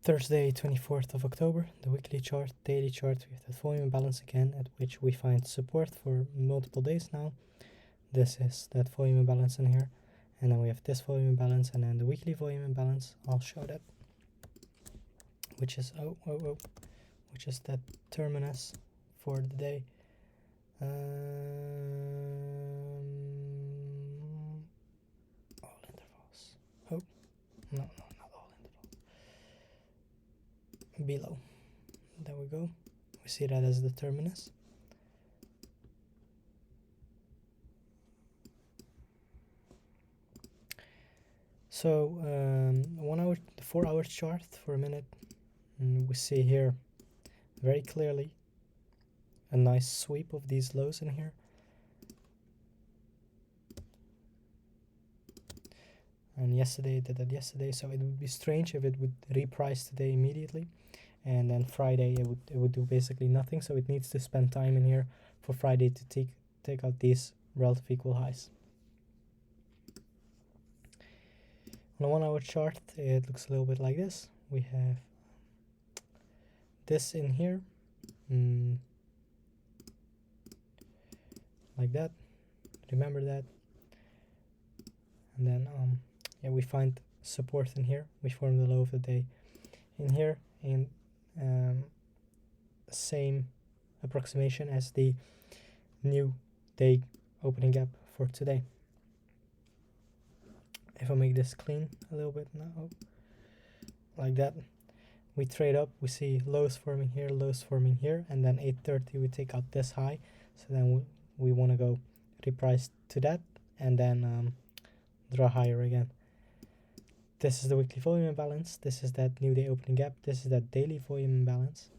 Thursday, 24th of October, the weekly chart, daily chart, we have that volume imbalance again, at which we find support for multiple days now. This is that volume imbalance in here, and then we have this volume imbalance, and then the weekly volume imbalance. I'll show that, which is which is that terminus for the day. All intervals. Oh, no, not all intervals. Below. There we go. We see that as the terminus. So 1 hour, the 4 hour chart for a minute, and we see here very clearly a nice sweep of these lows in here. And yesterday it did that yesterday, so it would be strange if it would reprice today immediately, and then Friday it would do basically nothing. So it needs to spend time in here for Friday to take out these relative equal highs. On a 1 hour chart, it looks a little bit like this. We have this in here, like that. Remember that. And then yeah, we find support in here. We form the low of the day in here, and same approximation as the new day opening gap for today. If I make this clean a little bit now, like that, we trade up, we see lows forming here, and then 8:30 we take out this high. So then we want to go reprice to that, and then draw higher again. This is the weekly volume imbalance. This is that new day opening gap. This is that daily volume imbalance.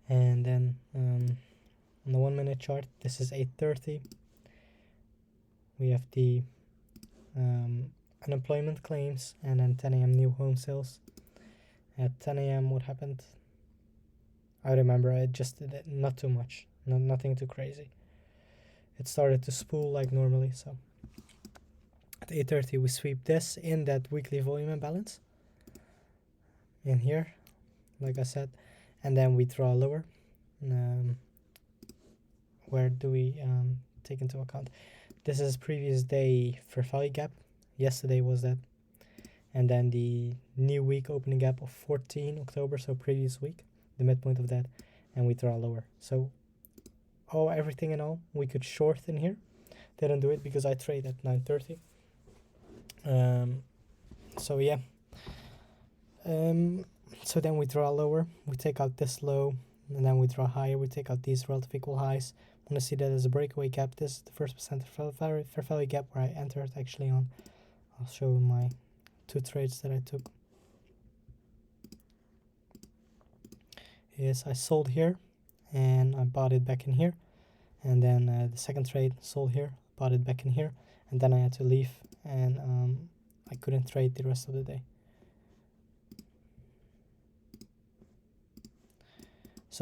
And then on the 1 minute chart, this is 8:30. We have the unemployment claims, and then 10 a.m. new home sales. At 10 a.m. what happened? I remember it just did not too much, nothing too crazy. It started to spool like normally. So at 8:30 we sweep this in that weekly volume imbalance in here, like I said, and then we draw lower. Where do we take into account? This is previous day fair value gap. Yesterday was that, and then the new week opening gap of 14 October, so previous week, the midpoint of that, and we draw lower. So everything in all, we could short in here. Didn't do it because I trade at 9:30. So yeah. So then we draw lower, we take out this low, and then we draw higher, we take out these relative equal highs. I want to see that as a breakaway gap. This is the first percent fair value gap where I entered actually on. I'll show my 2 trades that I took. Is I sold here and I bought it back in here, and then the second trade, sold here, bought it back in here, and then I had to leave, and I couldn't trade the rest of the day. So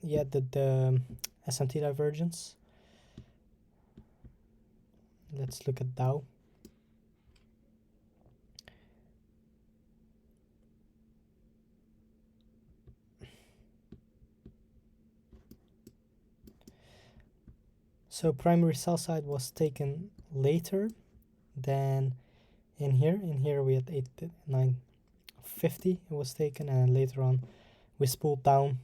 yeah, the SMT divergence. Let's look at Dow. So primary sell side was taken later than in here. In here we had 9:50 it was taken, and later on we spooled down.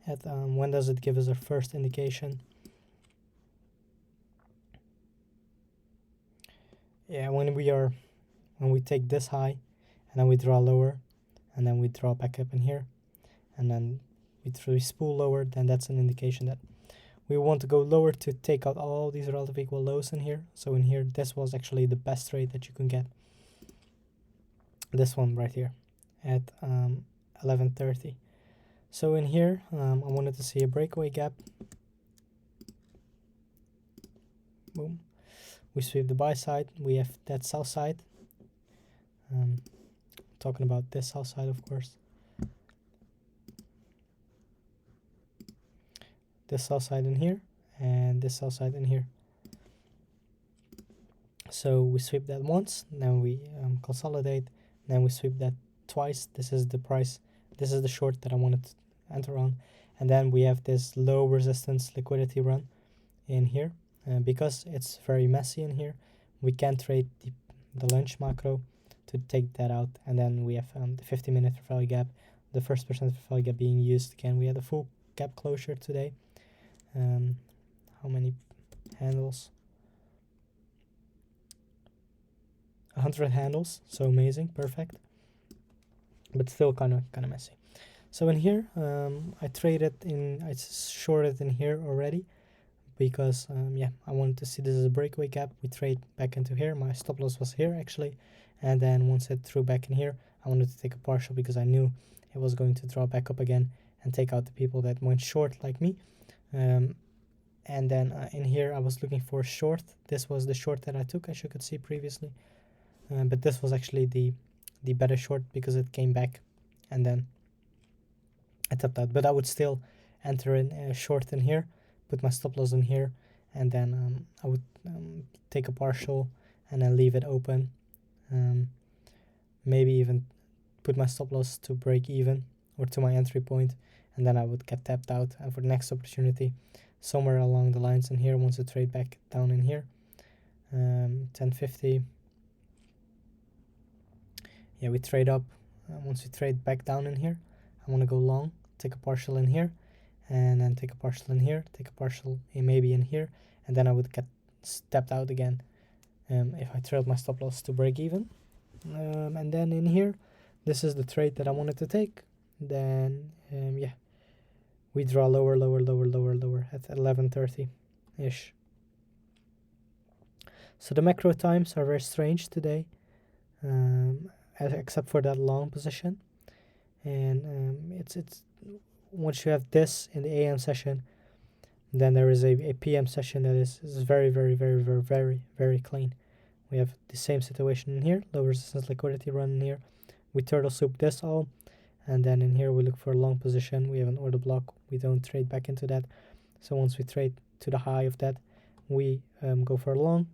At when does it give us our first indication? Yeah, when we take this high, and then we draw lower, and then we draw back up in here, and then we spool lower, then that's an indication that we want to go lower to take out all these relative equal lows in here. So in here, this was actually the best trade that you can get. This one right here at 11:30. So in here, I wanted to see a breakaway gap. Boom. We sweep the buy side. We have that sell side. Talking about this sell side, of course. this sell side in here, and this sell side in here. So we sweep that once, then we consolidate, then we sweep that twice. This is the price, this is the short that I wanted to enter on, and then we have this low resistance liquidity run in here. Because it's very messy in here, we can trade the lunch macro to take that out, and then we have the 50-minute fair value gap, the first percent fair value gap being used. Again, we had a full gap closure today. How many handles? 100 handles, so amazing, perfect, but still kind of messy. So in here, I shorted in here already because yeah, I wanted to see this as a breakaway gap. We trade back into here. My stop loss was here actually, and then once it threw back in here, I wanted to take a partial because I knew it was going to draw back up again and take out the people that went short like me. And then in here I was looking for a short. This was the short that I took, as you could see previously, but this was actually the better short because it came back and then I tapped out. But I would still enter in a short in here, put my stop loss in here, and then I would take a partial and then leave it open. Maybe even put my stop loss to break even or to my entry point, and then I would get tapped out. And for the next opportunity, somewhere along the lines in here, once the trade back down in here, 1050. Yeah, we trade up. Once we trade back down in here, I want to go long, take a partial in here, and then take a partial in here, take a partial maybe in here, and then I would get stepped out again if I trailed my stop loss to break even. And then in here, this is the trade that I wanted to take. Then yeah, we draw lower at 11:30-ish. So the macro times are very strange today, except for that long position. And it's once you have this in the AM session, then there is a PM session that is very clean. We have the same situation in here, low resistance liquidity run in here. We turtle soup this all, and then in here we look for a long position. We have an order block. We don't trade back into that. So once we trade to the high of that, we go for a long.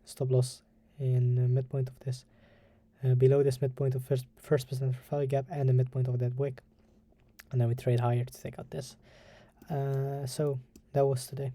Stop loss in the midpoint of this, below this midpoint of first percent value gap and the midpoint of that wick, and then we trade higher to take out this. So that was today.